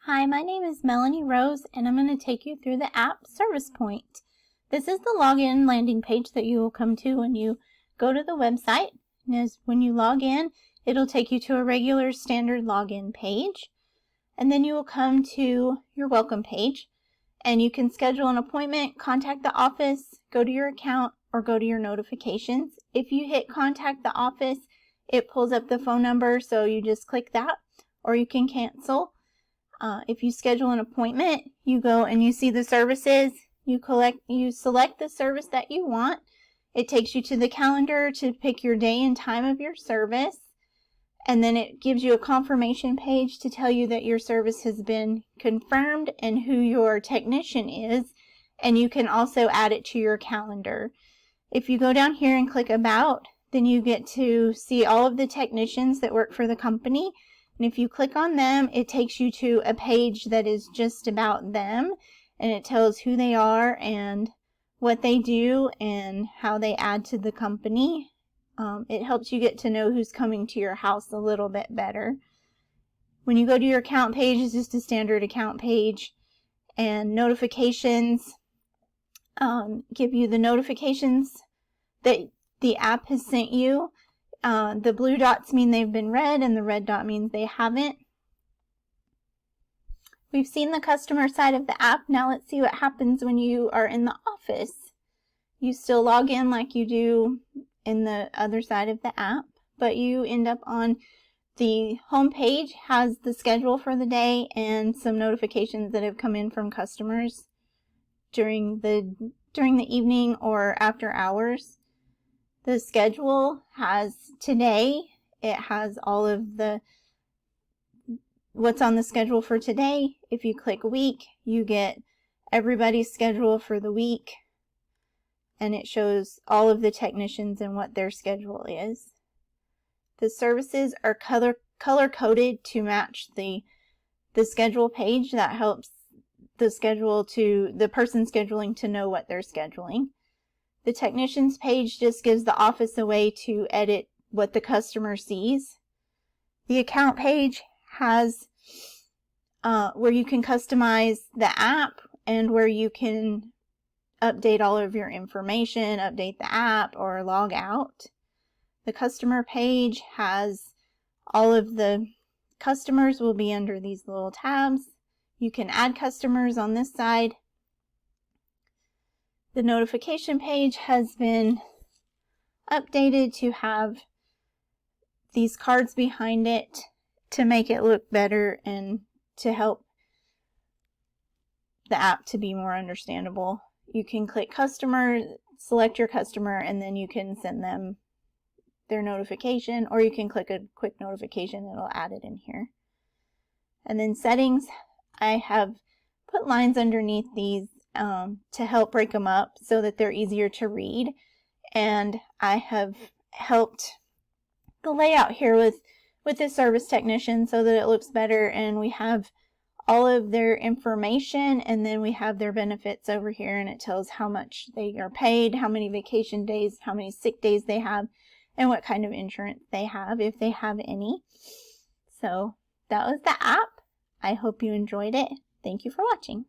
Hi, my name is Melanie Rose, and I'm going to take you through the app Service Point. This is the login landing page that you will come to when you go to the website. And when you log in, it'll take you to a regular standard login page. And then you will come to your welcome page, and you can schedule an appointment, contact the office, go to your account, or go to your notifications. If you hit contact the office, it pulls up the phone number, so you just click that, or you can cancel. If you schedule an appointment, you go and you see the services, you select the service that you want. It takes you to the calendar to pick your day and time of your service, and then it gives you a confirmation page to tell you that your service has been confirmed and who your technician is, and you can also add it to your calendar. If you go down here and click About, then you get to see all of the technicians that work for the company. And if you click on them, it takes you to a page that is just about them, and it tells who they are and what they do and how they add to the company. It helps you get to know who's coming to your house a little bit better. When you go to your account page, it's just a standard account page, and notifications give you the notifications that the app has sent you. The blue dots mean they've been read, and the red dot means they haven't. We've seen the customer side of the app. Now let's see what happens when you are in the office. You still log in like you do in the other side of the app, but you end up on the home page, has the schedule for the day and some notifications that have come in from customers during the evening or after hours. The schedule has today. It has all of what's on the schedule for today. If you click week, you get everybody's schedule for the week, and it shows all of the technicians and what their schedule is. The services are color coded to match the schedule page. That helps the person scheduling to know what they're scheduling. The technicians page just gives the office a way to edit what the customer sees. The account page has where you can customize the app and where you can update all of your information, update the app, or log out. The customer page has all of the customers will be under these little tabs. You can add customers on this side. The notification page has been updated to have these cards behind it to make it look better and to help the app to be more understandable. You can click customer, select your customer, and then you can send them their notification, or you can click a quick notification and it'll add it in here. And then settings, I have put lines underneath these to help break them up so that they're easier to read, and I have helped the layout here with the service technician so that it looks better, and we have all of their information, and then we have their benefits over here, and it tells how much they are paid, how many vacation days, how many sick days they have, and what kind of insurance they have, if they have any. So that was the app. I hope you enjoyed it. Thank you for watching.